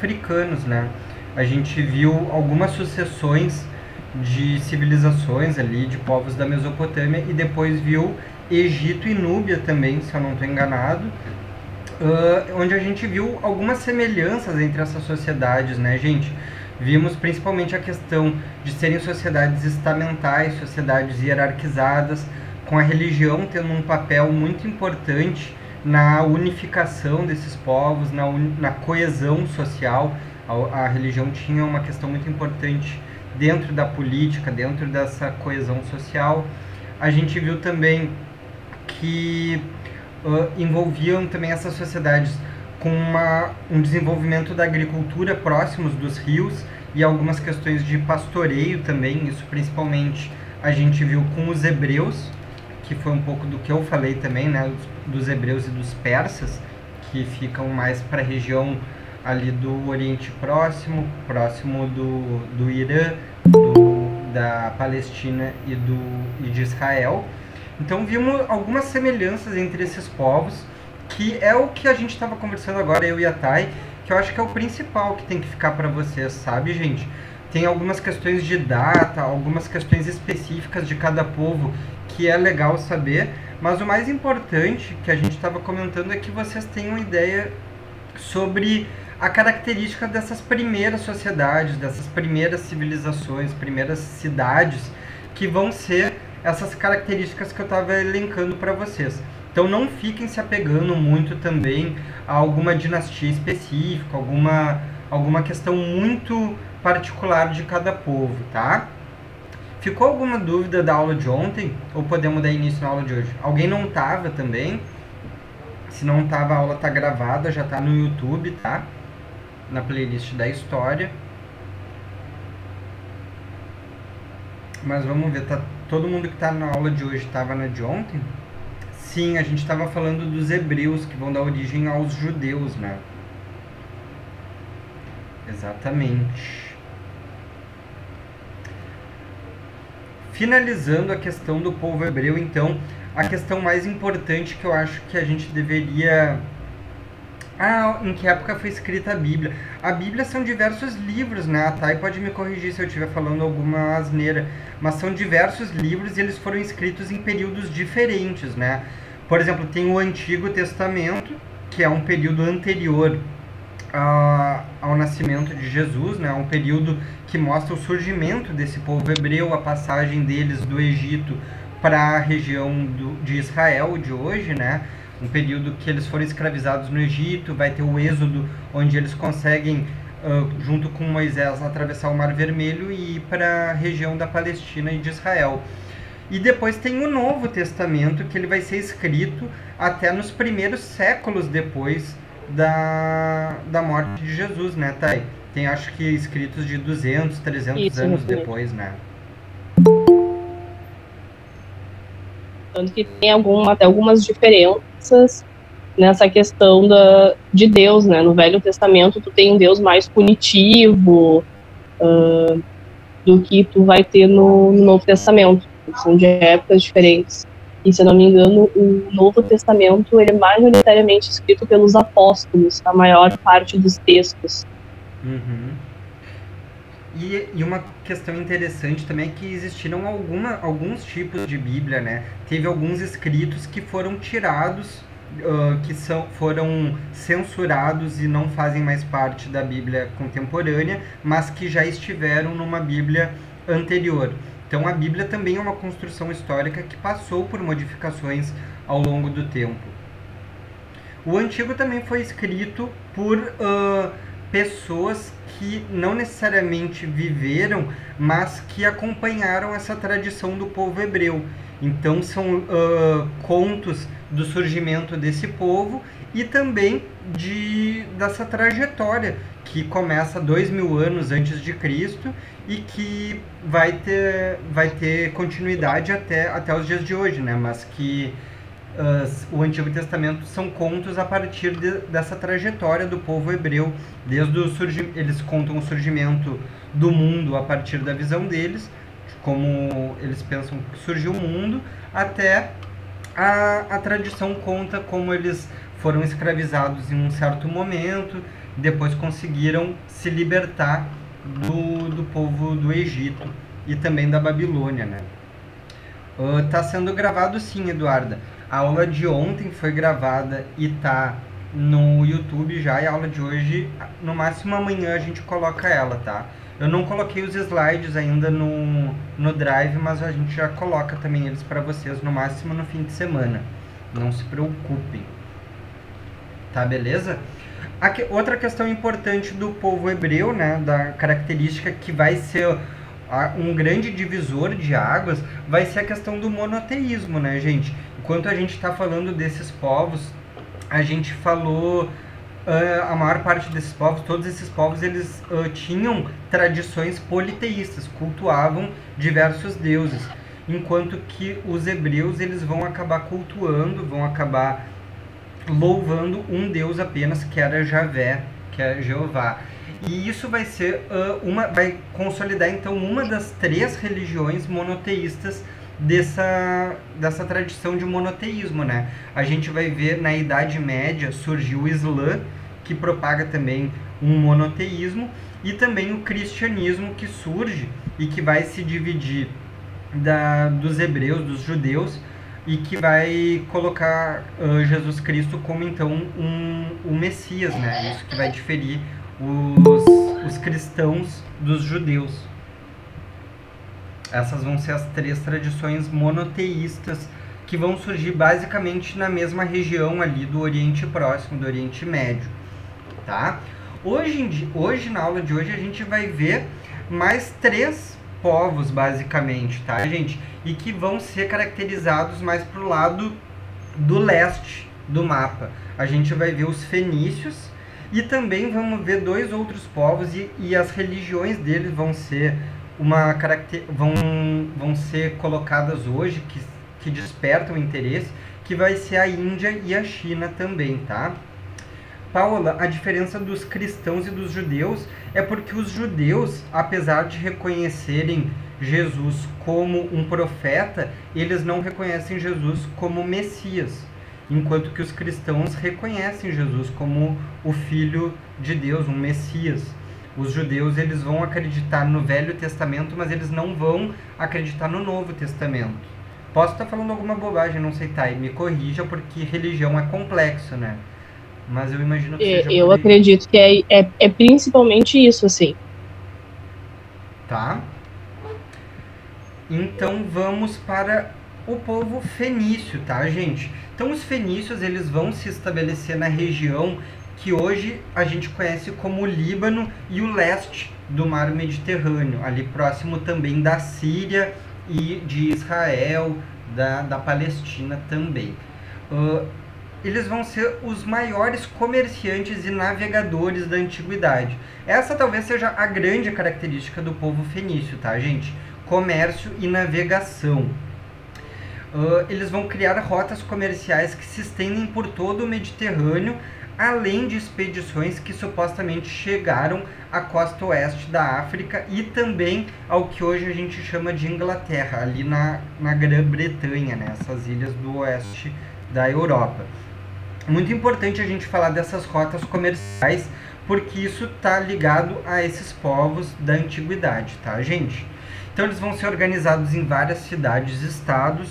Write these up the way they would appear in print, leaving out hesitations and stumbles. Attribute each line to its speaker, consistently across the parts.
Speaker 1: africanos, né? A gente viu algumas sucessões de civilizações ali, de povos da Mesopotâmia, e depois viu Egito e Núbia também, se eu não estou enganado, onde a gente viu algumas semelhanças entre essas sociedades, né, gente? Vimos principalmente a questão de serem sociedades estamentais, sociedades hierarquizadas, com a religião tendo um papel muito importante na unificação desses povos, na coesão social. A religião tinha uma questão muito importante dentro da política, dentro dessa coesão social. A gente viu também que envolviam também essas sociedades com um desenvolvimento da agricultura próximos dos rios e algumas questões de pastoreio também, isso principalmente a gente viu com os hebreus, que foi um pouco do que eu falei também, né, dos hebreus e dos persas, que ficam mais para a região ali do Oriente Próximo, próximo do Irã, da Palestina e de Israel. Então vimos algumas semelhanças entre esses povos, que é o que a gente estava conversando agora, eu e a Thay, que eu acho que é o principal que tem que ficar para vocês, sabe, gente? Tem algumas questões de data, algumas questões específicas de cada povo que é legal saber, mas o mais importante que a gente estava comentando é que vocês tenham ideia sobre a característica dessas primeiras sociedades, dessas primeiras civilizações, primeiras cidades, que vão ser essas características que eu estava elencando para vocês. Então não fiquem se apegando muito também a alguma dinastia específica, alguma questão muito particular de cada povo, tá? Ficou alguma dúvida da aula de ontem? Ou podemos dar início na aula de hoje? Alguém não estava também? Se não estava, a aula está gravada, já está no YouTube, tá? Na playlist da história. Mas vamos ver, todo mundo que está na aula de hoje estava na de ontem? Sim, a gente estava falando dos hebreus, que vão dar origem aos judeus, né? Exatamente. Finalizando a questão do povo hebreu, então, a questão mais importante que eu acho que a gente deveria... em que época foi escrita a Bíblia? A Bíblia são diversos livros, né? A Thay pode me corrigir se eu estiver falando alguma asneira, mas são diversos livros e eles foram escritos em períodos diferentes, né? Por exemplo, tem o Antigo Testamento, que é um período anterior ao nascimento de Jesus, né? Um período que mostra o surgimento desse povo hebreu, a passagem deles do Egito para a região de Israel de hoje, né? Um período que eles foram escravizados no Egito, vai ter o Êxodo, onde eles conseguem, junto com Moisés, atravessar o Mar Vermelho e ir para a região da Palestina e de Israel. E depois tem o Novo Testamento, que ele vai ser escrito até nos primeiros séculos depois da morte de Jesus, né, Thay? Tem, acho que, escritos de 200, 300 anos depois, né?
Speaker 2: Tanto que tem até algumas diferenças nessa questão de Deus, né? No Velho Testamento, tu tem um Deus mais punitivo do que tu vai ter no Novo Testamento. São de épocas diferentes. E, se eu não me engano, o Novo Testamento ele é majoritariamente escrito pelos apóstolos, a maior parte dos textos.
Speaker 1: Uhum. E uma questão interessante também é que existiram alguns tipos de Bíblia, né? Teve alguns escritos que foram tirados, foram censurados e não fazem mais parte da Bíblia contemporânea, mas que já estiveram numa Bíblia anterior. Então a Bíblia também é uma construção histórica que passou por modificações ao longo do tempo. O Antigo também foi escrito por pessoas que não necessariamente viveram, mas que acompanharam essa tradição do povo hebreu. Então são contos do surgimento desse povo e também dessa trajetória que começa 2000 anos antes de Cristo e que vai ter continuidade até os dias de hoje, né? Mas que o Antigo Testamento são contos a partir dessa trajetória do povo hebreu, eles contam o surgimento do mundo a partir da visão deles, como eles pensam que surgiu o mundo, até a tradição conta como eles foram escravizados em um certo momento depois conseguiram se libertar do povo do Egito e também da Babilônia, né? Tá sendo gravado sim, Eduarda. A aula de ontem foi gravada e tá no YouTube já, e a aula de hoje, no máximo amanhã a gente coloca ela, tá? Eu não coloquei os slides ainda no Drive, mas a gente já coloca também eles para vocês, no máximo no fim de semana. Não se preocupem. Tá, beleza? Outra questão importante do povo hebreu, né, da característica que vai ser um grande divisor de águas, vai ser a questão do monoteísmo, né, gente? Enquanto a gente está falando desses povos, a gente falou, a maior parte desses povos, todos esses povos, eles tinham tradições politeístas, cultuavam diversos deuses, enquanto que os hebreus, eles vão acabar cultuando, vão acabar louvando um Deus apenas, que era Javé, que é Jeová. E isso vai ser vai consolidar então uma das 3 religiões monoteístas dessa tradição de monoteísmo, né? A gente vai ver na Idade Média surgiu o Islã, que propaga também um monoteísmo, e também o cristianismo, que surge e que vai se dividir dos hebreus, dos judeus, e que vai colocar Jesus Cristo como então um Messias, né? Isso que vai diferir os cristãos dos judeus. Essas vão ser as 3 tradições monoteístas que vão surgir basicamente na mesma região ali do Oriente Próximo, do Oriente Médio, tá? Hoje, na aula de hoje, a gente vai ver mais 3 povos, basicamente, tá, gente? E que vão ser caracterizados mais pro lado do leste do mapa. A gente vai ver os fenícios e também vamos ver 2 outros povos e as religiões deles vão ser vão ser colocadas hoje, que despertam interesse, que vai ser a Índia e a China também, tá? Paula, a diferença dos cristãos e dos judeus é porque os judeus, apesar de reconhecerem Jesus como um profeta, eles não reconhecem Jesus como Messias, enquanto que os cristãos reconhecem Jesus como o Filho de Deus, um Messias. Os judeus, eles vão acreditar no Velho Testamento, mas eles não vão acreditar no Novo Testamento. Posso estar falando alguma bobagem, não sei, tá? E me corrija, porque religião é complexo, né? Mas eu imagino que seja
Speaker 2: eu acredito que é principalmente isso, assim.
Speaker 1: Tá? Então vamos para o povo fenício, tá, gente? Então os fenícios, eles vão se estabelecer na região que hoje a gente conhece como o Líbano e o leste do mar Mediterrâneo, ali próximo também da Síria e de Israel, da Palestina também. Eles vão ser os maiores comerciantes e navegadores da antiguidade. Essa talvez seja a grande característica do povo fenício, tá, gente? Comércio e navegação. Eles vão criar rotas comerciais que se estendem por todo o Mediterrâneo, além de expedições que supostamente chegaram à costa oeste da África e também ao que hoje a gente chama de Inglaterra, ali na Grã-Bretanha, né? Essas ilhas do oeste da Europa. Muito importante a gente falar dessas rotas comerciais, porque isso está ligado a esses povos da antiguidade, tá, gente? Então eles vão ser organizados em várias cidades-estados,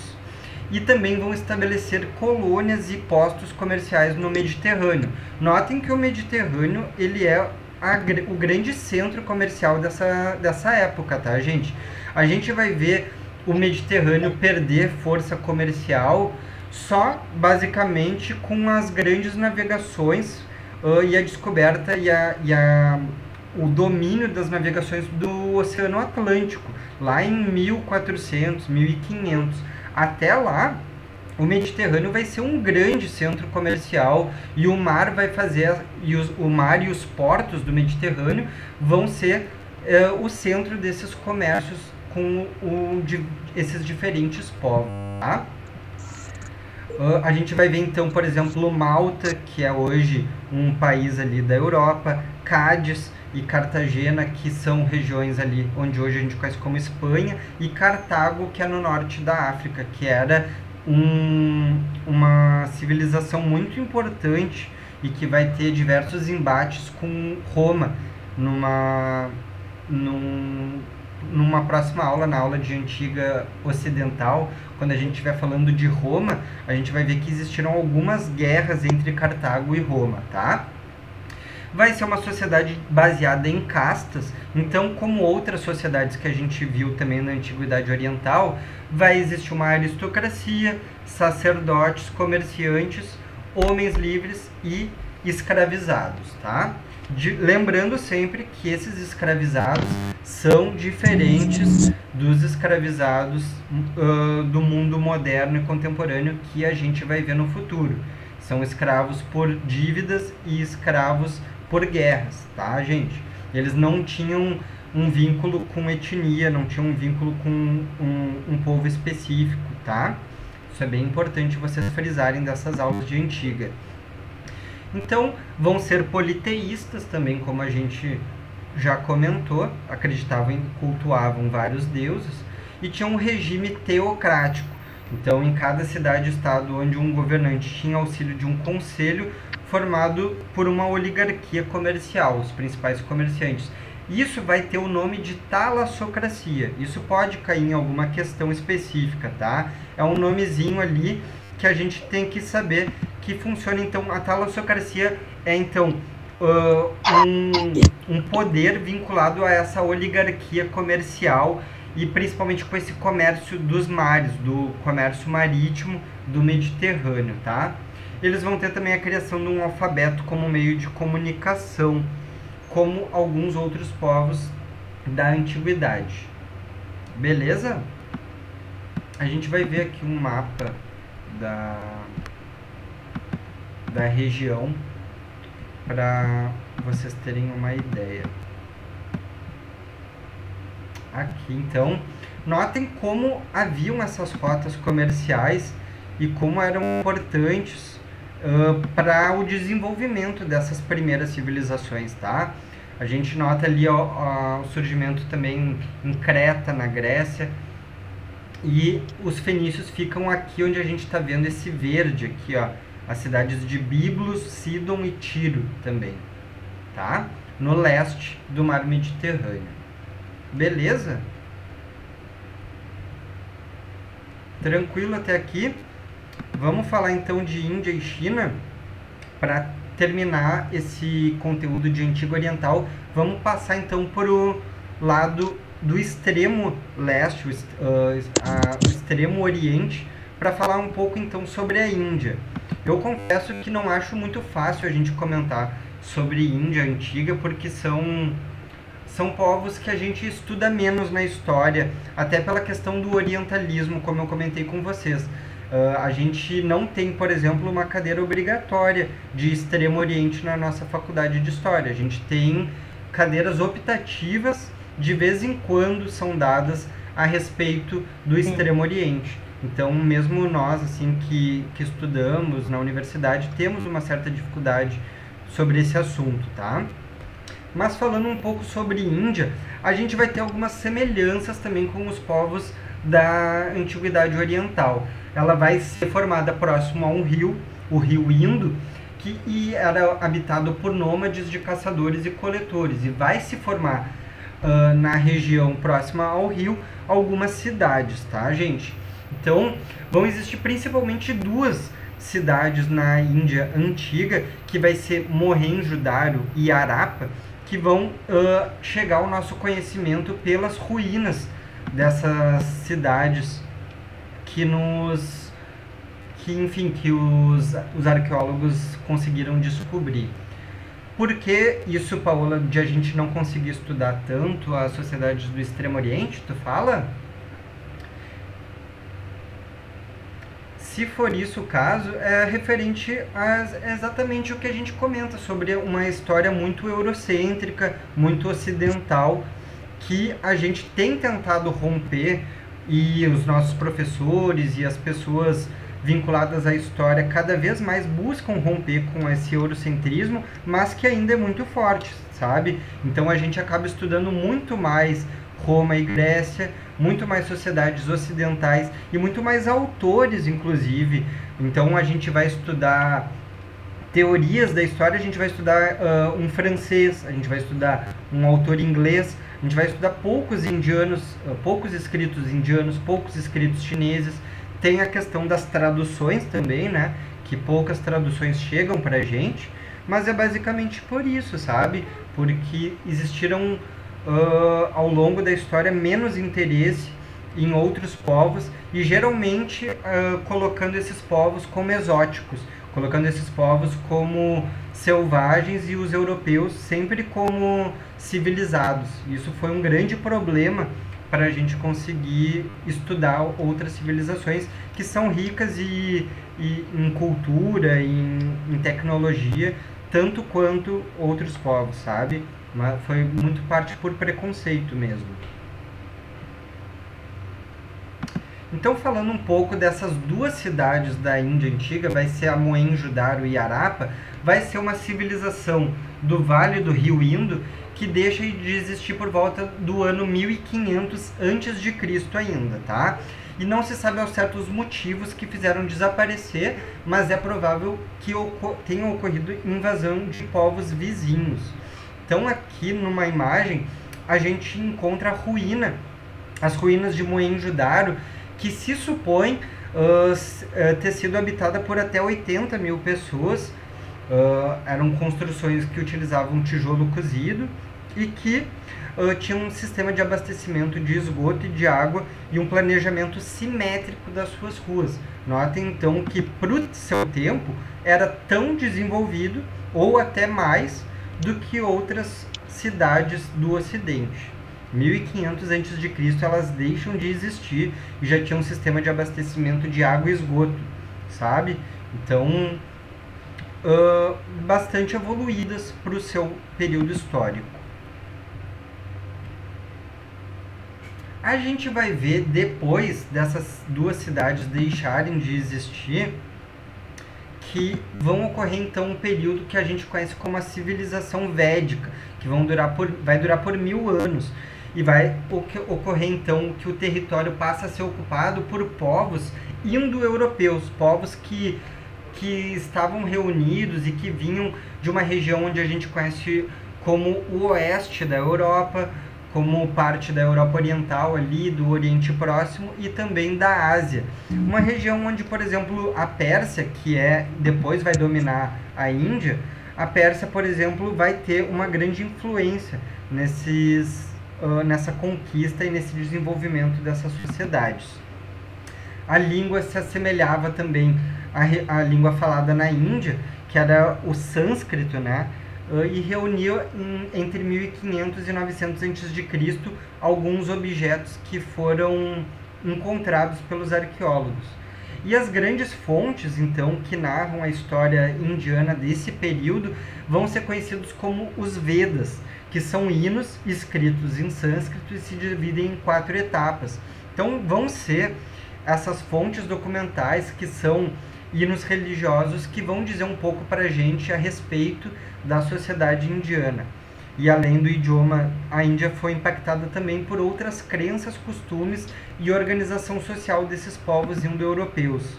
Speaker 1: e também vão estabelecer colônias e postos comerciais no Mediterrâneo. Notem que o Mediterrâneo, ele é o grande centro comercial dessa época, tá, gente? A gente vai ver o Mediterrâneo perder força comercial só, basicamente, com as grandes navegações e a descoberta o domínio das navegações do Oceano Atlântico, lá em 1400, 1500. Até lá, o Mediterrâneo vai ser um grande centro comercial e o mar vai fazer, o mar e os portos do Mediterrâneo vão ser o centro desses comércios com esses diferentes povos, tá? A gente vai ver então, por exemplo, Malta, que é hoje um país ali da Europa, Cádiz e Cartagena, que são regiões ali onde hoje a gente conhece como Espanha, e Cartago, que é no norte da África, que era uma civilização muito importante e que vai ter diversos embates com Roma numa próxima aula, na aula de Antiga Ocidental. Quando a gente estiver falando de Roma, a gente vai ver que existiram algumas guerras entre Cartago e Roma, tá? Vai ser uma sociedade baseada em castas, então, como outras sociedades que a gente viu também na Antiguidade Oriental, vai existir uma aristocracia, sacerdotes, comerciantes, homens livres e escravizados, tá? Lembrando sempre que esses escravizados são diferentes dos escravizados do mundo moderno e contemporâneo que a gente vai ver no futuro. São escravos por dívidas e escravos por guerras, tá, gente? Eles não tinham um vínculo com etnia, não tinham um vínculo com um povo específico, tá? Isso é bem importante vocês frisarem dessas aulas de Antiga. Então, vão ser politeístas também, como a gente já comentou, acreditavam e cultuavam vários deuses, e tinham um regime teocrático. Então, em cada cidade e estado onde um governante tinha auxílio de um conselho formado por uma oligarquia comercial, os principais comerciantes. Isso vai ter o nome de talassocracia. Isso pode cair em alguma questão específica, tá? É um nomezinho ali que a gente tem que saber que funciona. Então, a talassocracia é, então, um poder vinculado a essa oligarquia comercial e principalmente com esse comércio dos mares, do comércio marítimo do Mediterrâneo, tá? Eles vão ter também a criação de um alfabeto como meio de comunicação, como alguns outros povos da antiguidade. Beleza? A gente vai ver aqui um mapa da região para vocês terem uma ideia. Aqui, então, notem como haviam essas rotas comerciais e como eram importantes para o desenvolvimento dessas primeiras civilizações, tá? A gente nota ali o surgimento também em Creta, na Grécia, e os fenícios ficam aqui onde a gente está vendo esse verde aqui, ó, as cidades de Biblos, Sidon e Tiro também, tá? No leste do mar Mediterrâneo. Beleza? Tranquilo até aqui? Vamos falar então de Índia e China. Para terminar esse conteúdo de Antigo Oriental, vamos passar então para o lado do extremo leste, o extremo oriente, para falar um pouco então sobre a Índia. Eu confesso que não acho muito fácil a gente comentar sobre Índia antiga, porque são povos que a gente estuda menos na história, até pela questão do orientalismo, como eu comentei com vocês. A gente não tem, por exemplo, uma cadeira obrigatória de Extremo Oriente na nossa faculdade de História. A gente tem cadeiras optativas, de vez em quando são dadas a respeito do Extremo Oriente. Então, mesmo nós, assim, que estudamos na universidade, temos uma certa dificuldade sobre esse assunto, tá? Mas falando um pouco sobre Índia, a gente vai ter algumas semelhanças também com os povos da Antiguidade Oriental. Ela vai ser formada próximo a um rio, o rio Indo, que era habitado por nômades de caçadores e coletores, e vai se formar na região próxima ao rio algumas cidades, tá, gente? Então, vão existir principalmente duas cidades na Índia antiga, que vai ser Mohenjo-Daro e Harappa, que vão chegar ao nosso conhecimento pelas ruínas dessas cidades que os arqueólogos conseguiram descobrir. Por que isso, Paola, de a gente não conseguir estudar tanto as sociedades do Extremo Oriente, tu fala? Se for isso o caso, é referente a exatamente o que a gente comenta sobre uma história muito eurocêntrica, muito ocidental, que a gente tem tentado romper, e os nossos professores e as pessoas vinculadas à história cada vez mais buscam romper com esse eurocentrismo, mas que ainda é muito forte, sabe? Então a gente acaba estudando muito mais Roma e Grécia, muito mais sociedades ocidentais e muito mais autores, inclusive. Então a gente vai estudar teorias da história, a gente vai estudar um francês, a gente vai estudar um autor inglês, a gente vai estudar poucos indianos, poucos escritos indianos, poucos escritos chineses. Tem a questão das traduções também, né? Que poucas traduções chegam pra gente, mas é basicamente por isso, sabe? Porque existiram ao longo da história menos interesse em outros povos e geralmente colocando esses povos como exóticos, colocando esses povos como selvagens e os europeus sempre como civilizados. Isso foi um grande problema para a gente conseguir estudar outras civilizações que são ricas em cultura, em tecnologia, tanto quanto outros povos, sabe? Mas foi muito parte por preconceito mesmo. Então, falando um pouco dessas duas cidades da Índia antiga, vai ser a Mohenjo-Daro e Harappa, vai ser uma civilização do Vale do Rio Indo que deixa de existir por volta do ano 1500 a.C. ainda, tá? E não se sabe ao certo os motivos que fizeram desaparecer, mas é provável que tenha ocorrido invasão de povos vizinhos. Então, aqui numa imagem, a gente encontra a ruína, as ruínas de Mohenjo-Daro, que se supõe ter sido habitada por até 80 mil pessoas. Eram construções que utilizavam tijolo cozido e que tinham um sistema de abastecimento de esgoto e de água e um planejamento simétrico das suas ruas. Notem então que para o seu tempo era tão desenvolvido ou até mais do que outras cidades do Ocidente. 1500 a.C. elas deixam de existir e já tinha um sistema de abastecimento de água e esgoto, sabe? Então, bastante evoluídas para o seu período histórico. A gente vai ver, depois dessas duas cidades deixarem de existir, que vão ocorrer então um período que a gente conhece como a civilização védica, que vai durar por 1000 anos. E vai ocorrer então que o território passa a ser ocupado por povos indo-europeus, povos que estavam reunidos e que vinham de uma região onde a gente conhece como o oeste da Europa, como parte da Europa Oriental ali, do Oriente Próximo e também da Ásia. Uma região onde, por exemplo, a Pérsia, que depois vai dominar a Índia, a Pérsia, por exemplo, vai ter uma grande influência nessa conquista e nesse desenvolvimento dessas sociedades. A língua se assemelhava também à língua falada na Índia, que era o sânscrito, né? E reunia entre 1500 e 900 a.C. alguns objetos que foram encontrados pelos arqueólogos. E as grandes fontes, então, que narram a história indiana desse período vão ser conhecidos como os Vedas, que são hinos escritos em sânscrito e se dividem em 4 etapas. Então, vão ser essas fontes documentais que são hinos religiosos que vão dizer um pouco para a gente a respeito da sociedade indiana. E além do idioma, a Índia foi impactada também por outras crenças, costumes e organização social desses povos indo-europeus.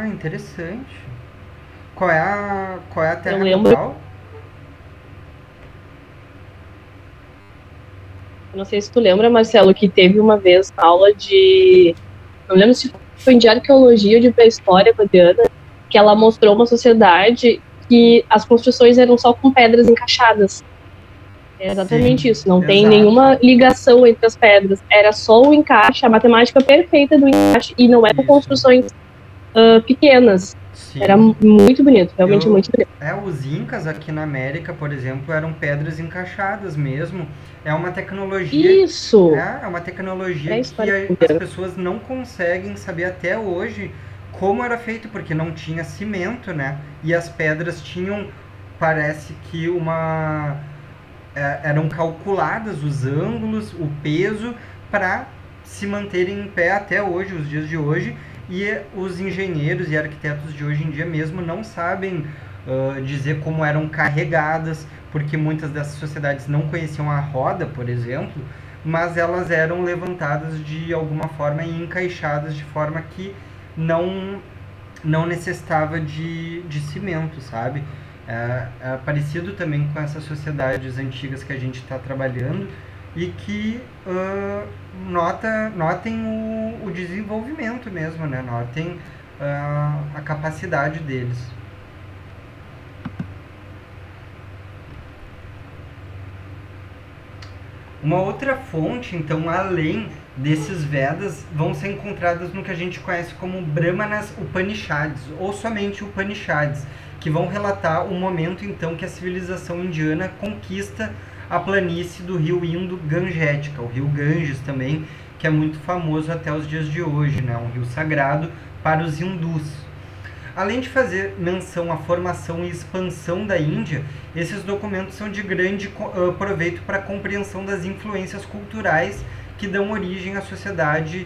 Speaker 1: Interessante. Qual é a terra natal?
Speaker 2: Eu não sei se tu lembra, Marcelo, que teve uma vez aula de... Não lembro se foi de arqueologia ou de pré-história com a Diana, que ela mostrou uma sociedade que as construções eram só com pedras encaixadas. É exatamente isso, não tem nenhuma ligação entre as pedras. Era só o encaixe, a matemática perfeita do encaixe, e não eram construções pequenas. Sim. Era muito bonito, realmente muito bonito.
Speaker 1: Os incas aqui na América, por exemplo, eram pedras encaixadas mesmo. É uma tecnologia...
Speaker 2: Isso!
Speaker 1: É uma tecnologia que as pessoas não conseguem saber até hoje como era feito, porque não tinha cimento, né? E as pedras tinham, parece que eram calculadas os ângulos, o peso, para se manterem em pé até hoje, os dias de hoje. E os engenheiros e arquitetos de hoje em dia mesmo não sabem dizer como eram carregadas, porque muitas dessas sociedades não conheciam a roda, por exemplo, mas elas eram levantadas de alguma forma e encaixadas de forma que não necessitava de cimento, sabe? É parecido também com essas sociedades antigas que a gente está trabalhando e que notem o desenvolvimento mesmo, né? Notem a capacidade deles. Uma outra fonte, então, além desses Vedas, vão ser encontradas no que a gente conhece como Brahmanas Upanishads, ou somente Upanishads, que vão relatar o momento, então, que a civilização indiana conquista a planície do rio Indo Gangética, o rio Ganges também, que é muito famoso até os dias de hoje, né? Um rio sagrado para os hindus. Além de fazer menção à formação e expansão da Índia, esses documentos são de grande proveito para a compreensão das influências culturais que dão origem à sociedade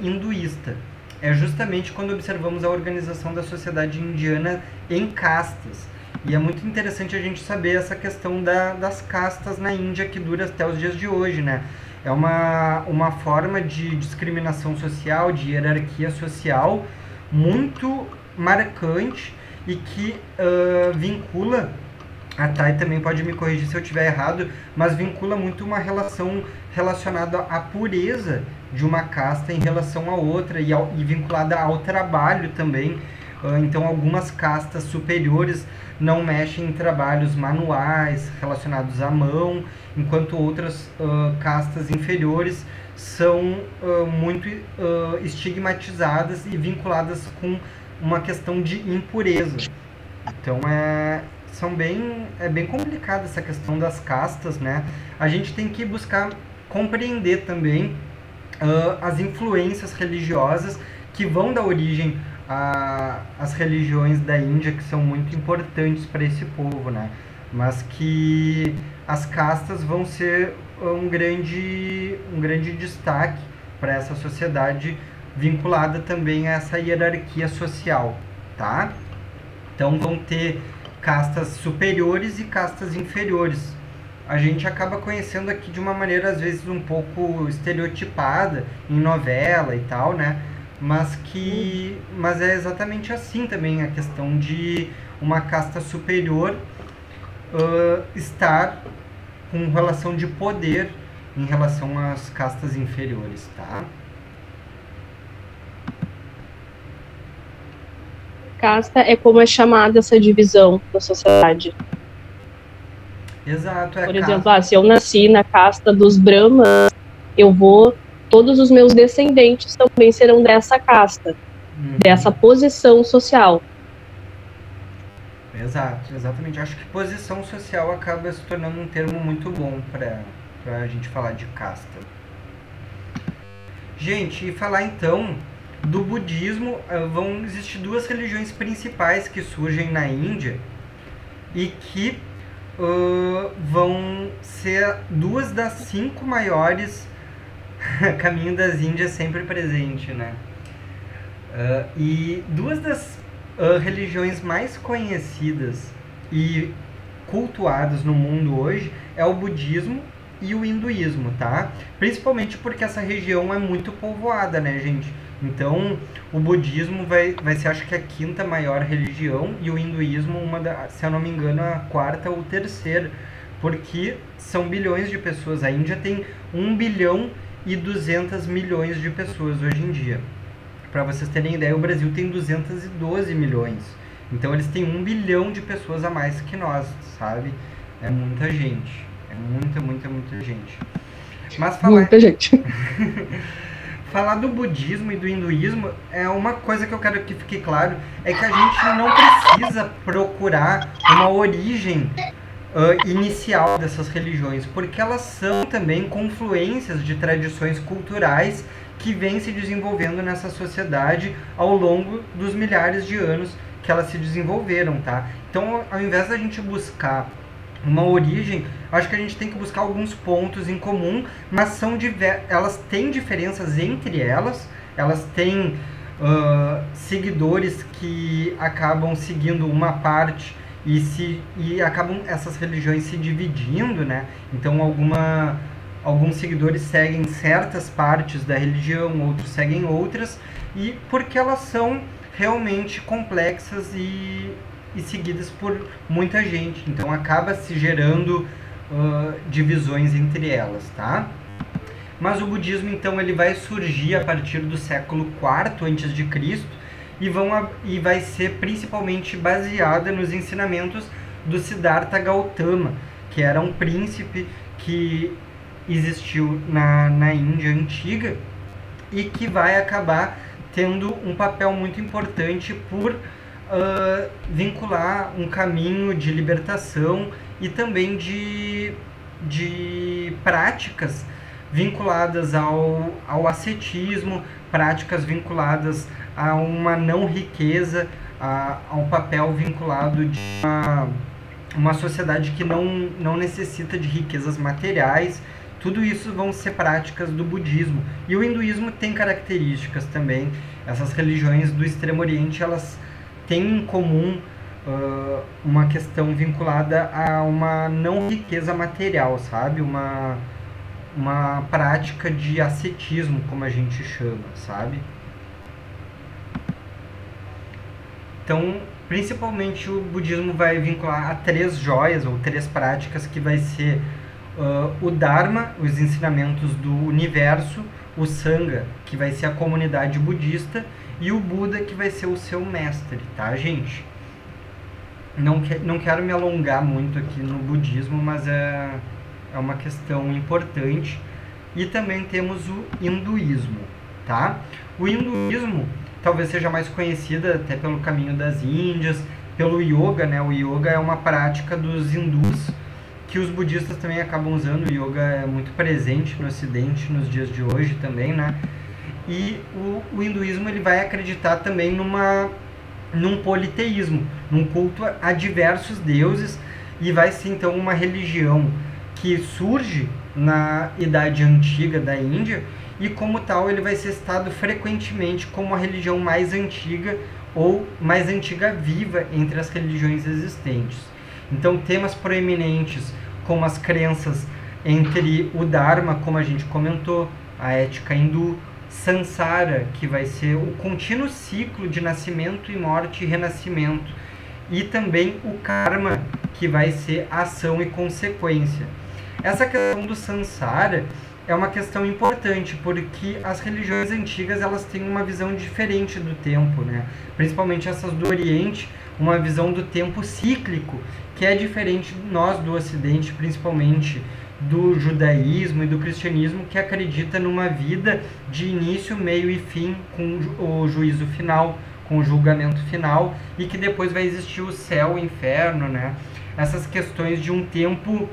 Speaker 1: hinduísta. É justamente quando observamos a organização da sociedade indiana em castas. E é muito interessante a gente saber essa questão das castas na Índia, que dura até os dias de hoje, né? É uma forma de discriminação social, de hierarquia social muito marcante e que vincula, a Thay também pode me corrigir se eu estiver errado, mas vincula muito uma relação relacionada à pureza de uma casta em relação à outra e vinculada ao trabalho também. Então, algumas castas superiores não mexem em trabalhos manuais relacionados à mão, enquanto outras castas inferiores são muito estigmatizadas e vinculadas com uma questão de impureza. Então é bem complicada essa questão das castas, né? A gente tem que buscar compreender também as influências religiosas que vão dar origem às religiões da Índia, que são muito importantes para esse povo, né? Mas que as castas vão ser um grande destaque para essa sociedade, vinculada também a essa hierarquia social, tá? Então vão ter castas superiores e castas inferiores. A gente acaba conhecendo aqui de uma maneira às vezes um pouco estereotipada em novela e tal, né? Mas é exatamente assim também a questão de uma casta superior estar com relação de poder em relação às castas inferiores, tá?
Speaker 2: Casta é como é chamada essa divisão da sociedade.
Speaker 1: Exato.
Speaker 2: Por exemplo, se eu nasci na casta dos Brahmas, todos os meus descendentes também serão dessa casta, dessa posição social.
Speaker 1: Exato, exatamente. Acho que posição social acaba se tornando um termo muito bom para a gente falar de casta. Gente, e falar então do budismo, vão existir duas religiões principais que surgem na Índia e que vão ser duas das 5 maiores. Caminho das Índias sempre presente, né? E duas das religiões mais conhecidas e cultuadas no mundo hoje é o budismo e o hinduísmo, tá? Principalmente porque essa região é muito povoada, né, gente? Então, o budismo vai ser, acho que, a 5ª maior religião e o hinduísmo, se eu não me engano, a 4ª ou 3ª, porque são bilhões de pessoas. A Índia tem 1 bilhão e 200 milhões de pessoas hoje em dia. Para vocês terem ideia, o Brasil tem 212 milhões. Então, eles têm 1 bilhão de pessoas a mais que nós, sabe? É muita gente. É muita gente. Mas
Speaker 2: muita gente.
Speaker 1: Falar do budismo e do hinduísmo é uma coisa que eu quero que fique claro, é que a gente não precisa procurar uma origem inicial dessas religiões, porque elas são também confluências de tradições culturais que vêm se desenvolvendo nessa sociedade ao longo dos milhares de anos que elas se desenvolveram, tá? Então, ao invés da gente buscar uma origem, acho que a gente tem que buscar alguns pontos em comum, mas elas têm diferenças entre elas têm seguidores que acabam seguindo uma parte e acabam essas religiões se dividindo, né? Então alguns seguidores seguem certas partes da religião, outros seguem outras, e porque elas são realmente complexas e seguidas por muita gente, então acaba se gerando divisões entre elas, tá? Mas o budismo, então, ele vai surgir a partir do século IV a.C. e vai ser principalmente baseada nos ensinamentos do Siddhartha Gautama, que era um príncipe que existiu na Índia antiga e que vai acabar tendo um papel muito importante por vincular um caminho de libertação e também de práticas vinculadas ao ascetismo, práticas vinculadas a uma não riqueza, a um papel vinculado de uma sociedade que não necessita de riquezas materiais. Tudo isso vão ser práticas do budismo. E o hinduísmo tem características também. Essas religiões do Extremo Oriente, elas têm em comum uma questão vinculada a uma não riqueza material, sabe? Uma prática de ascetismo, como a gente chama, sabe? Então, principalmente o budismo vai vincular a 3 joias, ou 3 práticas, que vai ser o Dharma, os ensinamentos do universo, o Sangha, que vai ser a comunidade budista, e o Buda, que vai ser o seu mestre, tá, gente? Não quero me alongar muito aqui no budismo, mas é uma questão importante. E também temos o hinduísmo, tá? O hinduísmo talvez seja mais conhecida até pelo caminho das Índias, pelo yoga, né? O yoga é uma prática dos hindus, que os budistas também acabam usando. O yoga é muito presente no Ocidente nos dias de hoje também, né? E o hinduísmo, ele vai acreditar também num politeísmo, num culto a diversos deuses, e vai ser então uma religião que surge na Idade Antiga da Índia, e como tal ele vai ser citado frequentemente como a religião mais antiga ou mais antiga viva entre as religiões existentes. Então, temas proeminentes como as crenças entre o Dharma, como a gente comentou, a ética hindu, Sansara, que vai ser o contínuo ciclo de nascimento e morte e renascimento, e também o Karma, que vai ser ação e consequência. Essa questão do Sansara é uma questão importante, porque as religiões antigas, elas têm uma visão diferente do tempo, né? Principalmente essas do Oriente, uma visão do tempo cíclico, que é diferente de nós do Ocidente, principalmente do judaísmo e do cristianismo, que acredita numa vida de início, meio e fim, com o juízo final, com o julgamento final, e que depois vai existir o céu, o inferno, né? Essas questões de um tempo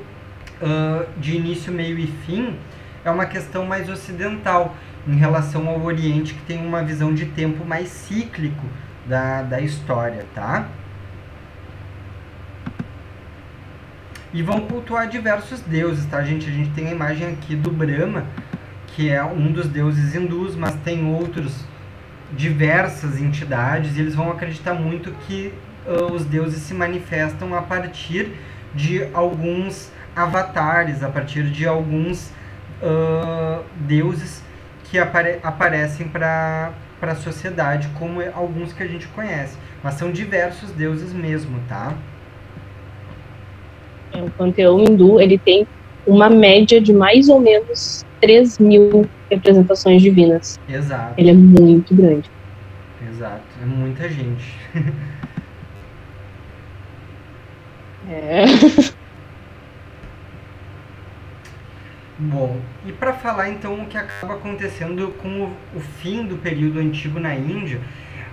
Speaker 1: de início, meio e fim é uma questão mais ocidental em relação ao Oriente, que tem uma visão de tempo mais cíclico da história, tá? E vão cultuar diversos deuses, tá, gente? A gente tem a imagem aqui do Brahma, que é um dos deuses hindus, mas tem outros, diversas entidades, e eles vão acreditar muito que os deuses se manifestam a partir de alguns avatares, a partir de alguns deuses que aparecem para a sociedade, como alguns que a gente conhece, mas são diversos deuses mesmo, tá?
Speaker 2: O panteão hindu, ele tem uma média de mais ou menos 3.000 representações divinas.
Speaker 1: Exato.
Speaker 2: Ele é muito grande.
Speaker 1: Exato, é muita gente.
Speaker 2: É.
Speaker 1: Bom, e para falar então o que acaba acontecendo com o fim do período antigo na Índia,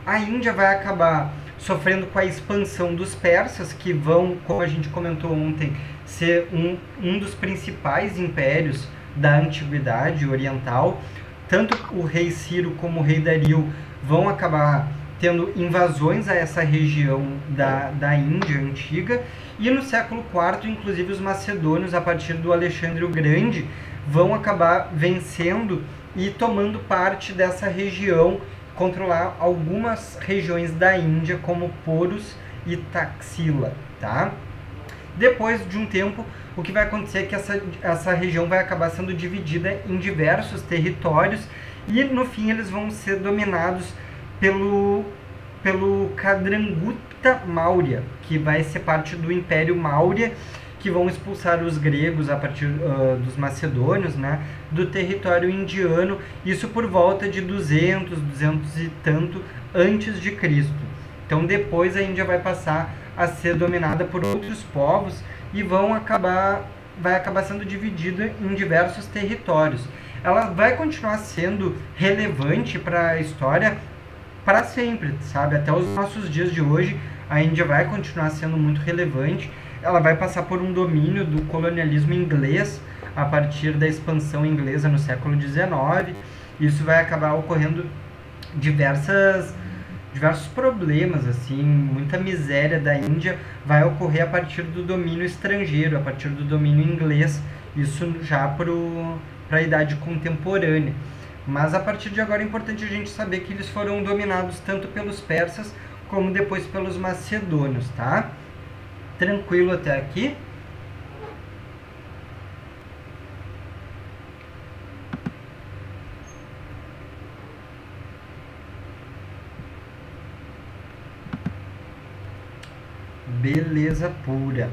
Speaker 1: a Índia vai acabar sofrendo com a expansão dos persas, que vão, como a gente comentou ontem, ser um dos principais impérios da antiguidade oriental. Tanto o rei Ciro como o rei Dario vão acabar tendo invasões a essa região da Índia antiga, e no século IV, inclusive, os macedônios, a partir do Alexandre o Grande, vão acabar vencendo e tomando parte dessa região, controlar algumas regiões da Índia, como Poros e Taxila, tá? Depois de um tempo, o que vai acontecer é que essa região vai acabar sendo dividida em diversos territórios e no fim eles vão ser dominados pelo Kadranguta Maurya, que vai ser parte do Império Maurya, que vão expulsar os gregos a partir dos macedônios, né, do território indiano, isso por volta de 200 e tanto antes de Cristo. Então depois a Índia vai passar a ser dominada por outros povos e vai acabar sendo dividida em diversos territórios. Ela vai continuar sendo relevante para a história para sempre, sabe? Até os nossos dias de hoje, a Índia vai continuar sendo muito relevante. Ela vai passar por um domínio do colonialismo inglês a partir da expansão inglesa no século XIX. Isso vai acabar ocorrendo diversos problemas, assim, muita miséria da Índia vai ocorrer a partir do domínio estrangeiro, a partir do domínio inglês, isso já para a idade contemporânea. Mas a partir de agora é importante a gente saber que eles foram dominados tanto pelos persas como depois pelos macedônios, tá? Tranquilo até aqui? Beleza pura.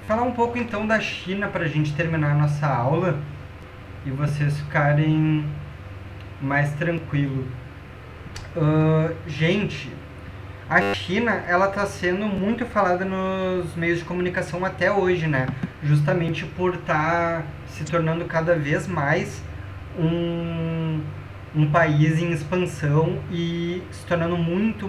Speaker 1: Falar um pouco então da China para a gente terminar a nossa aula e vocês ficarem mais tranquilo. Gente, a China, ela está sendo muito falada nos meios de comunicação até hoje, né? Justamente por estar se tornando cada vez mais um país em expansão e se tornando muito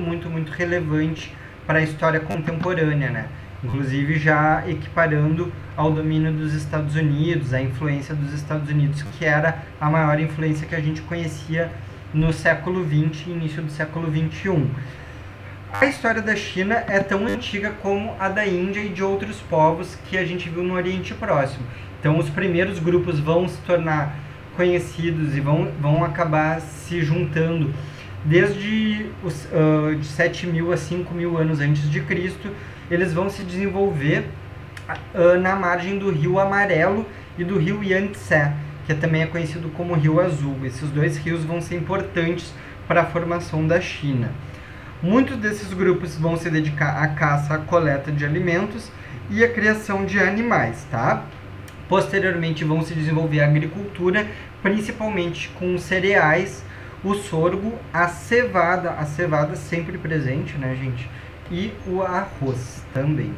Speaker 1: relevante para a história contemporânea, né? Inclusive já equiparando ao domínio dos Estados Unidos, a influência dos Estados Unidos, que era a maior influência que a gente conhecia no século XX e início do século XXI. A história da China é tão antiga como a da Índia e de outros povos que a gente viu no Oriente Próximo. Então os primeiros grupos vão se tornar conhecidos e vão acabar se juntando desde de 7.000 a 5.000 anos antes de Cristo. Eles vão se desenvolver na margem do Rio Amarelo e do Rio Yangtze, que também é conhecido como Rio Azul. Esses dois rios vão ser importantes para a formação da China. Muitos desses grupos vão se dedicar à caça, à coleta de alimentos e à criação de animais, tá? Posteriormente vão se desenvolver a agricultura, principalmente com cereais, o sorgo, a cevada sempre presente, né, gente? E o arroz também.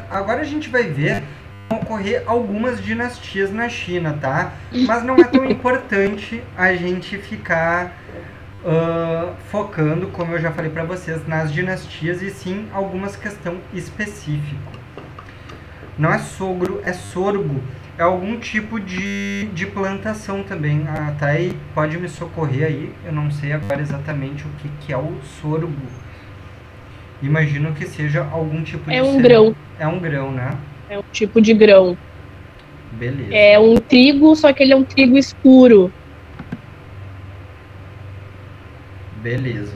Speaker 1: Agora a gente vai ver vão ocorrer algumas dinastias na China, tá? Mas não é tão importante a gente ficar focando, como eu já falei para vocês, nas dinastias, e sim algumas questões específicas. Não é sogro, é sorgo. É algum tipo de plantação também. A Thay pode me socorrer aí. Eu não sei agora exatamente o que é o sorgo. Imagino que seja algum tipo de...
Speaker 2: É um grão.
Speaker 1: É um grão, né?
Speaker 2: É um tipo de grão.
Speaker 1: Beleza.
Speaker 2: É um trigo, só que ele é um trigo escuro.
Speaker 1: Beleza.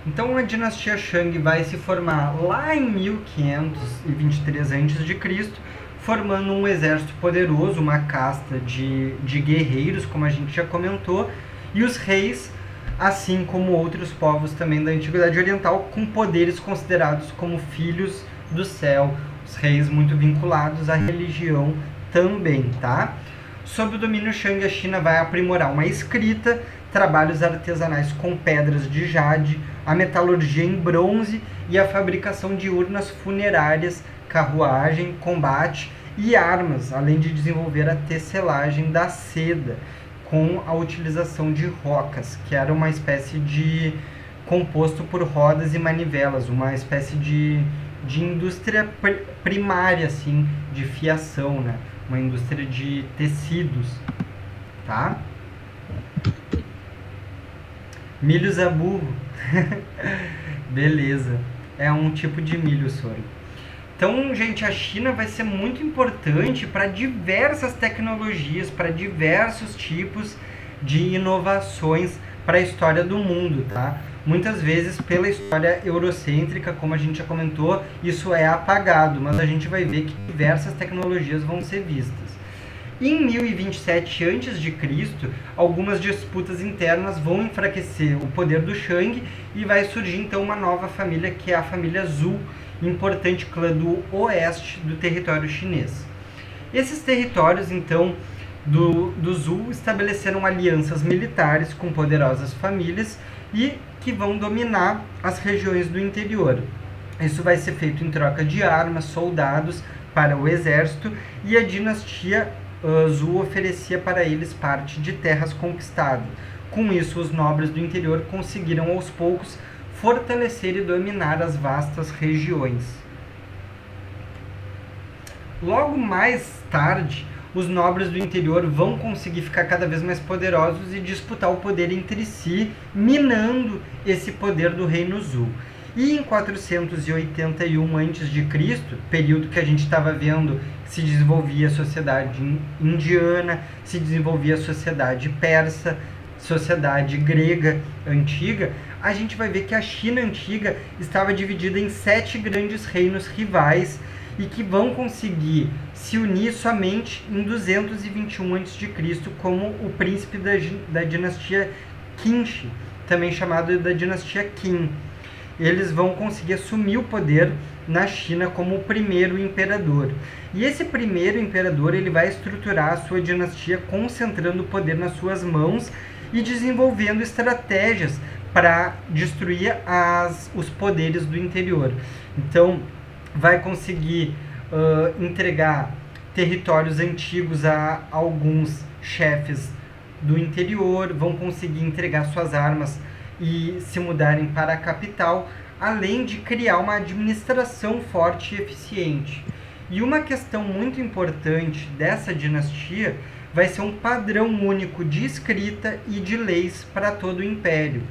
Speaker 1: Então a dinastia Shang vai se formar lá em 1523 a.C., formando um exército poderoso, uma casta de guerreiros, como a gente já comentou, e os reis, assim como outros povos também da Antiguidade Oriental, com poderes considerados como filhos do céu, os reis muito vinculados à religião também, tá? Sob o domínio Shang, a China vai aprimorar uma escrita, trabalhos artesanais com pedras de jade, a metalurgia em bronze e a fabricação de urnas funerárias, carruagem, combate e armas, além de desenvolver a tecelagem da seda, com a utilização de rocas, que era uma espécie de composto por rodas e manivelas, uma espécie de indústria primária, assim, de fiação, né? Uma indústria de tecidos, tá? Milho zaburro. Beleza. É um tipo de milho, sorgo. Então, gente, a China vai ser muito importante para diversas tecnologias, para diversos tipos de inovações para a história do mundo, tá? Muitas vezes, pela história eurocêntrica, como a gente já comentou, isso é apagado, mas a gente vai ver que diversas tecnologias vão ser vistas. Em 1027 a.C., algumas disputas internas vão enfraquecer o poder do Shang e vai surgir então uma nova família, que é a família Zhou, importante clã do oeste do território chinês. Esses territórios, então, do Zhou estabeleceram alianças militares com poderosas famílias e que vão dominar as regiões do interior. Isso vai ser feito em troca de armas, soldados para o exército, e a dinastia Zhou oferecia para eles parte de terras conquistadas. Com isso, os nobres do interior conseguiram aos poucos fortalecer e dominar as vastas regiões. Logo mais tarde, os nobres do interior vão conseguir ficar cada vez mais poderosos e disputar o poder entre si, minando esse poder do reino Zhou. E em 481 a.C., período que a gente estava vendo, se desenvolvia a sociedade indiana, se desenvolvia a sociedade persa, sociedade grega antiga, a gente vai ver que a China antiga estava dividida em 7 grandes reinos rivais e que vão conseguir se unir somente em 221 a.C., como o príncipe da dinastia Qin, também chamado da dinastia Qin. Eles vão conseguir assumir o poder na China como o primeiro imperador. E esse primeiro imperador, ele vai estruturar a sua dinastia concentrando o poder nas suas mãos e desenvolvendo estratégias para destruir os poderes do interior. Então, vai conseguir entregar territórios antigos a alguns chefes do interior, vão conseguir entregar suas armas e se mudarem para a capital, além de criar uma administração forte e eficiente. E uma questão muito importante dessa dinastia vai ser um padrão único de escrita e de leis para todo o império.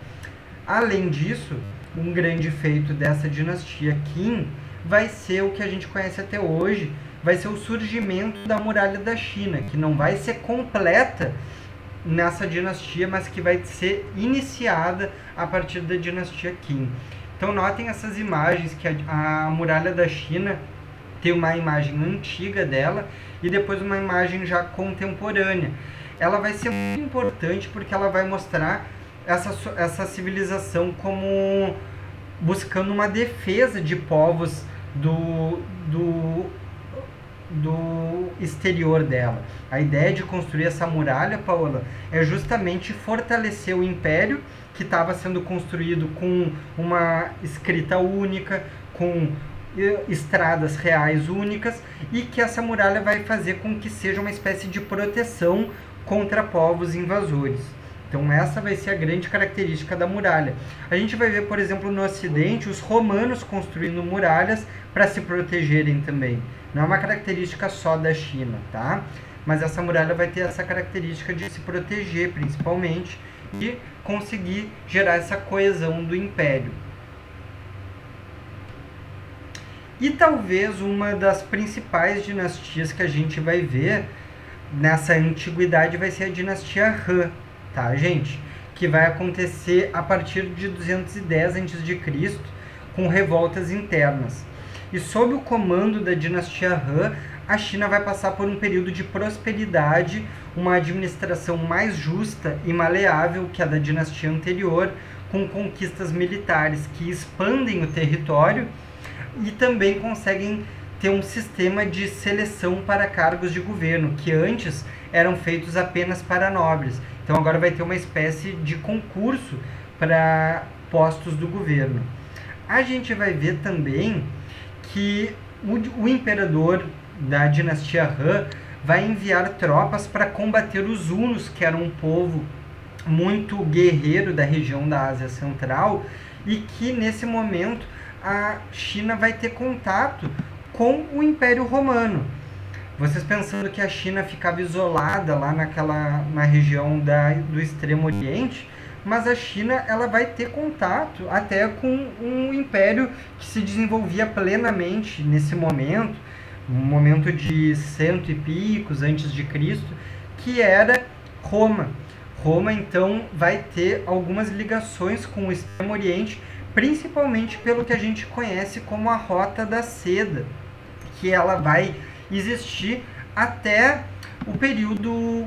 Speaker 1: Além disso, um grande feito dessa dinastia Qin vai ser o que a gente conhece até hoje, vai ser o surgimento da Muralha da China, que não vai ser completa nessa dinastia, mas que vai ser iniciada a partir da dinastia Qin. Então notem essas imagens, que a Muralha da China tem uma imagem antiga dela e depois uma imagem já contemporânea. Ela vai ser muito importante porque ela vai mostrar essa civilização como buscando uma defesa de povos do exterior dela. A ideia de construir essa muralha, Paola, é justamente fortalecer o império que estava sendo construído com uma escrita única, com estradas reais únicas, e que essa muralha vai fazer com que seja uma espécie de proteção contra povos invasores. Então essa vai ser a grande característica da muralha. A gente vai ver, por exemplo, no Ocidente, os romanos construindo muralhas para se protegerem também. Não é uma característica só da China, tá? Mas essa muralha vai ter essa característica de se proteger, principalmente, e conseguir gerar essa coesão do império. E talvez uma das principais dinastias que a gente vai ver nessa antiguidade vai ser a dinastia Han, tá, gente? Que vai acontecer a partir de 210 a.C., com revoltas internas. E sob o comando da dinastia Han, a China vai passar por um período de prosperidade, uma administração mais justa e maleável que a da dinastia anterior, com conquistas militares que expandem o território e também conseguem ter um sistema de seleção para cargos de governo, que antes eram feitos apenas para nobres. Então agora vai ter uma espécie de concurso para postos do governo. A gente vai ver também que o imperador da dinastia Han vai enviar tropas para combater os hunos, que eram um povo muito guerreiro da região da Ásia Central, e que nesse momento a China vai ter contato com o Império Romano. Vocês pensando que a China ficava isolada lá na região do Extremo Oriente, mas a China ela vai ter contato até com um império que se desenvolvia plenamente nesse momento, um momento de 100 e picos antes de Cristo, que era Roma. Roma, então, vai ter algumas ligações com o Extremo Oriente, principalmente pelo que a gente conhece como a Rota da Seda, que ela vai existir até o período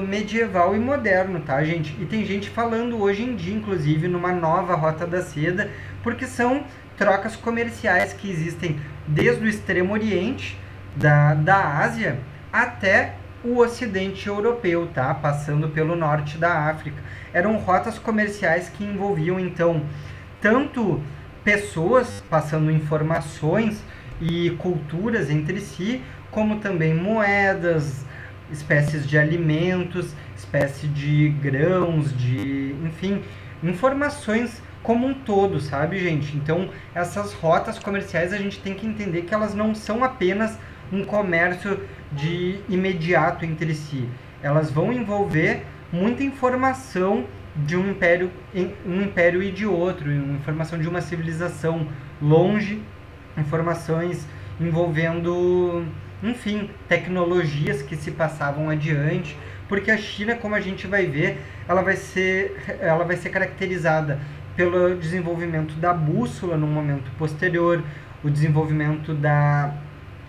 Speaker 1: medieval e moderno, tá, gente? E tem gente falando hoje em dia, inclusive, numa nova Rota da Seda, porque são trocas comerciais que existem desde o Extremo Oriente, da Ásia, até o Ocidente europeu, tá? Passando pelo norte da África. Eram rotas comerciais que envolviam, então, tanto pessoas passando informações e culturas entre si, como também moedas, espécies de alimentos, espécie de grãos, enfim, informações como um todo, sabe, gente? Então, essas rotas comerciais a gente tem que entender que elas não são apenas um comércio de imediato entre si. Elas vão envolver muita informação de um império e de outro, informação de uma civilização longe, informações envolvendo, enfim, tecnologias que se passavam adiante, porque a China, como a gente vai ver, ela vai ser caracterizada pelo desenvolvimento da bússola no momento posterior, o desenvolvimento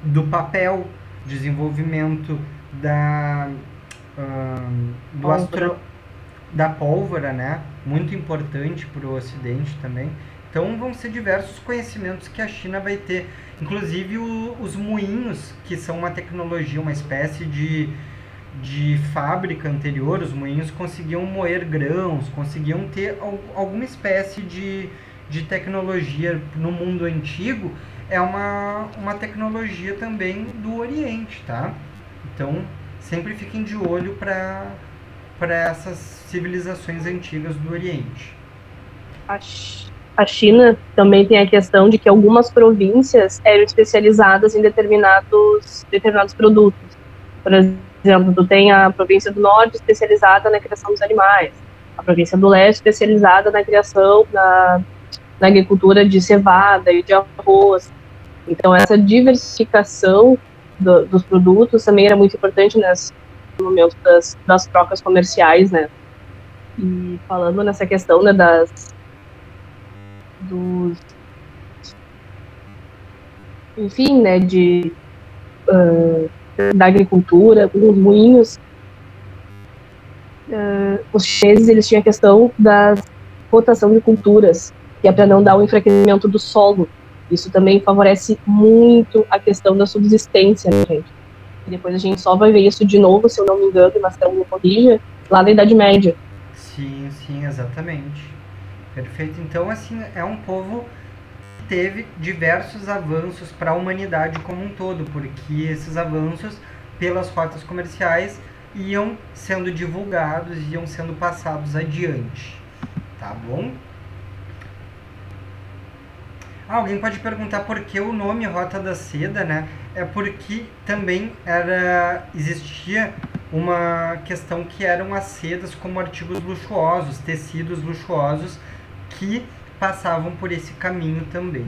Speaker 1: do papel, desenvolvimento da pólvora, né? Muito importante para o Ocidente também. Então vão ser diversos conhecimentos que a China vai ter, inclusive os moinhos, que são uma tecnologia, uma espécie de fábrica anterior. Os moinhos conseguiam moer grãos, conseguiam ter alguma espécie de tecnologia no mundo antigo. É uma tecnologia também do Oriente, tá? Então sempre fiquem de olho para essas civilizações antigas do Oriente.
Speaker 2: A China também tem a questão de que algumas províncias eram especializadas em determinados produtos. Por exemplo, tu tem a província do Norte especializada na criação dos animais, a província do Leste especializada na criação, na agricultura de cevada e de arroz. Então, essa diversificação dos produtos também era muito importante no momento das trocas comerciais, né? E falando nessa questão, né, enfim, né, da agricultura, os moinhos, os chineses, eles tinham a questão da rotação de culturas, que é para não dar um enfraquecimento do solo. Isso também favorece muito a questão da subsistência, né, gente? E depois a gente só vai ver isso de novo, se eu não me engano, mas não me corrija, lá na Idade Média.
Speaker 1: Sim, exatamente. Perfeito. Então, assim, é um povo que teve diversos avanços para a humanidade como um todo, porque esses avanços, pelas rotas comerciais, iam sendo divulgados, iam sendo passados adiante. Tá bom? Alguém pode perguntar por que o nome Rota da Seda, né? É porque também existia uma questão que eram as sedas como artigos luxuosos, tecidos luxuosos que passavam por esse caminho também.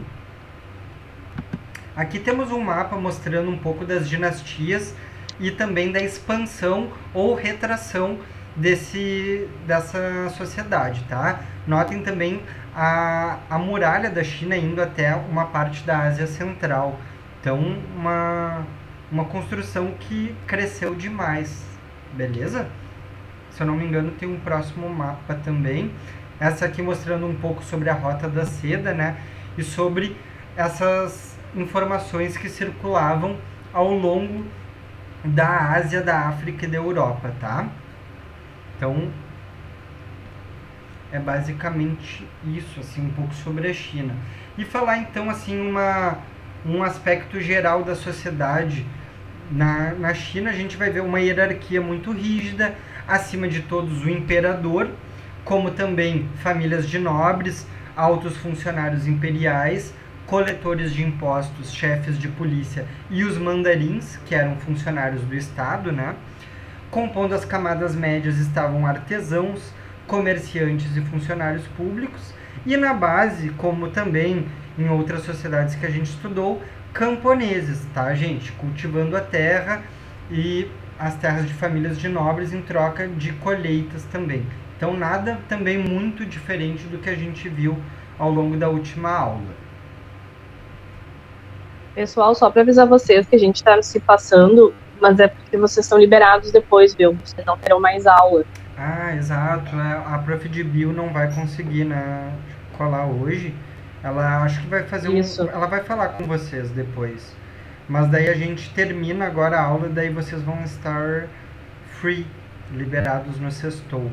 Speaker 1: Aqui temos um mapa mostrando um pouco das dinastias e também da expansão ou retração dessa sociedade, tá? Notem também a muralha da China indo até uma parte da Ásia Central. Então, uma construção que cresceu demais, beleza? Se eu não me engano, tem um próximo mapa também. Essa aqui mostrando um pouco sobre a Rota da Seda, né? E sobre essas informações que circulavam ao longo da Ásia, da África e da Europa, tá? Então, é basicamente isso, assim, um pouco sobre a China. E falar, então, assim, um aspecto geral da sociedade. Na China, a gente vai ver uma hierarquia muito rígida, acima de todos o imperador, como também famílias de nobres, altos funcionários imperiais, coletores de impostos, chefes de polícia e os mandarins, que eram funcionários do Estado, né? Compondo as camadas médias estavam artesãos, comerciantes e funcionários públicos, e na base, como também em outras sociedades que a gente estudou, camponeses, tá, gente? Cultivando a terra e as terras de famílias de nobres em troca de colheitas também. Então nada também muito diferente do que a gente viu ao longo da última aula.
Speaker 2: Pessoal, só para avisar vocês que a gente está se passando, mas é porque vocês são liberados depois, viu? Vocês não terão mais aula.
Speaker 1: Ah, exato. A Prof. de Bio não vai conseguir, né, colar hoje. Ela acho que vai fazer
Speaker 2: Isso.
Speaker 1: ela vai falar com vocês depois. Mas daí a gente termina agora a aula, daí vocês vão estar free, liberados no sextou.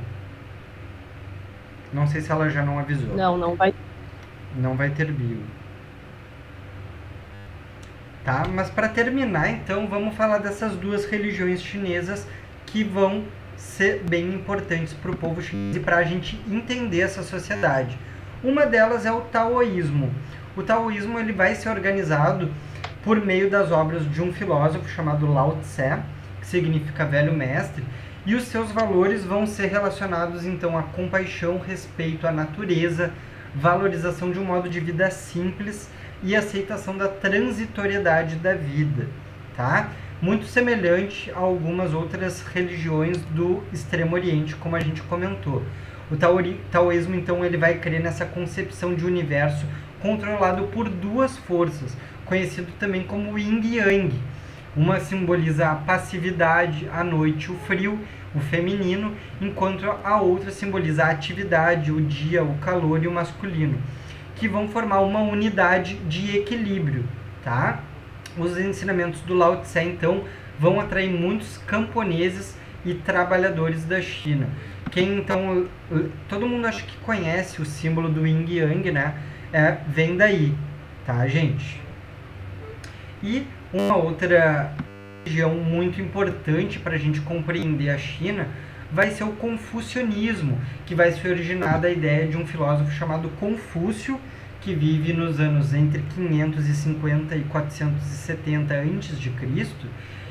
Speaker 1: Não sei se ela já não avisou.
Speaker 2: Não vai.
Speaker 1: Não vai ter bio. Tá? Mas para terminar, então, vamos falar dessas duas religiões chinesas que vão ser bem importantes para o povo chinês e para a gente entender essa sociedade. Uma delas é o taoísmo. O taoísmo ele vai ser organizado por meio das obras de um filósofo chamado Lao Tse, que significa velho mestre, e os seus valores vão ser relacionados então à compaixão, respeito à natureza, valorização de um modo de vida simples e aceitação da transitoriedade da vida, tá? Muito semelhante a algumas outras religiões do Extremo Oriente, como a gente comentou. O taoísmo, então, ele vai crer nessa concepção de universo controlado por duas forças, conhecido também como Yin e Yang. Uma simboliza a passividade, a noite, o frio, o feminino, enquanto a outra simboliza a atividade, o dia, o calor e o masculino, que vão formar uma unidade de equilíbrio, tá? Os ensinamentos do Lao Tse, então, vão atrair muitos camponeses e trabalhadores da China. Então, todo mundo acho que conhece o símbolo do Yin e Yang, né? Vem daí, tá, gente? E uma outra religião muito importante para a gente compreender a China vai ser o confucionismo, que vai se originar da ideia de um filósofo chamado Confúcio, que vive nos anos entre 550 e 470 a.C.,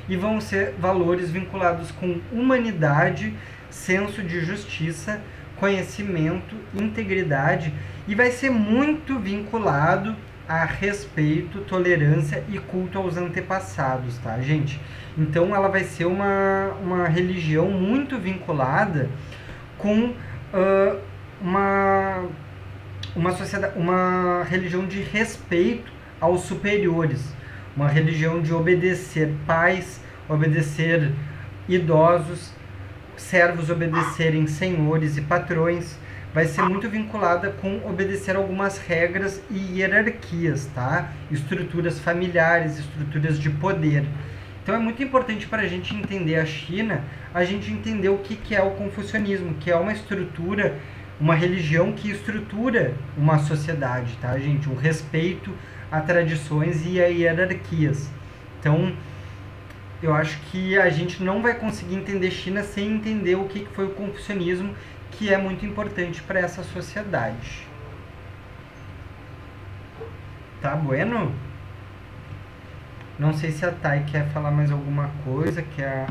Speaker 1: e vão ser valores vinculados com humanidade, senso de justiça, conhecimento, integridade, e vai ser muito vinculado a respeito, tolerância e culto aos antepassados, tá, gente? Então ela vai ser uma religião muito vinculada com uma religião de respeito aos superiores, uma religião de obedecer pais, obedecer idosos, servos obedecerem senhores e patrões. Vai ser muito vinculada com obedecer algumas regras e hierarquias, tá? Estruturas familiares, estruturas de poder. Então é muito importante para a gente entender a China, a gente entender o que é o confucionismo, que é uma estrutura, uma religião que estrutura uma sociedade, tá, gente? O respeito a tradições e a hierarquias. Então, eu acho que a gente não vai conseguir entender China sem entender o que foi o confucionismo, que é muito importante para essa sociedade. Tá bueno? Não sei se a Thay quer falar mais alguma coisa, quer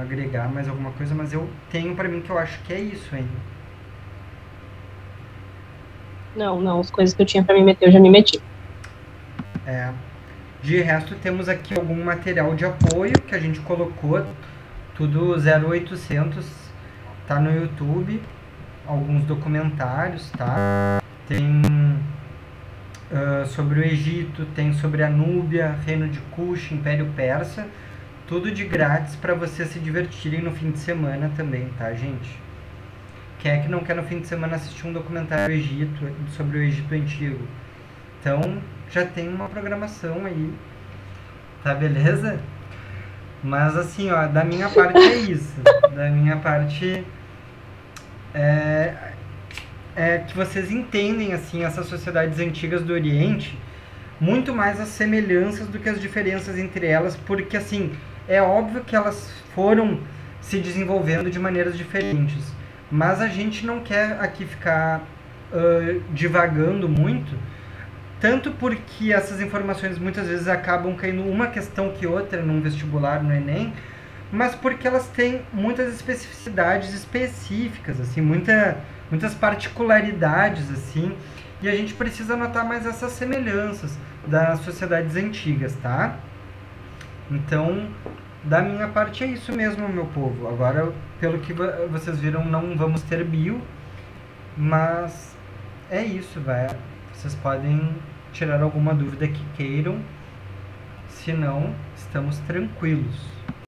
Speaker 1: agregar mais alguma coisa, mas eu tenho para mim que eu acho que é isso, hein?
Speaker 2: Não, as coisas que eu tinha para me meter, eu já me meti.
Speaker 1: De resto, temos aqui algum material de apoio que a gente colocou, tudo 0800, tá no YouTube, alguns documentários, tá? Tem sobre o Egito, tem sobre a Núbia, Reino de Kush, Império Persa, tudo de grátis para vocês se divertirem no fim de semana também, tá, gente? Quem é que não quer no fim de semana assistir um documentário sobre o Egito Antigo? Então, já tem uma programação aí, tá beleza? Mas assim, ó, da minha parte é isso. Da minha parte é que vocês entendem, assim, essas sociedades antigas do Oriente, muito mais as semelhanças do que as diferenças entre elas, porque, assim, é óbvio que elas foram se desenvolvendo de maneiras diferentes, mas a gente não quer aqui ficar divagando muito, tanto porque essas informações muitas vezes acabam caindo uma questão que outra num vestibular, no Enem, mas porque elas têm muitas especificidades específicas, assim, muitas particularidades, assim, e a gente precisa notar mais essas semelhanças das sociedades antigas, tá? Então, Da minha parte é isso mesmo, meu povo. Agora, pelo que vocês viram, não vamos ter bio, mas é isso, velho. Vocês podem tirar alguma dúvida que queiram, se não, estamos tranquilos.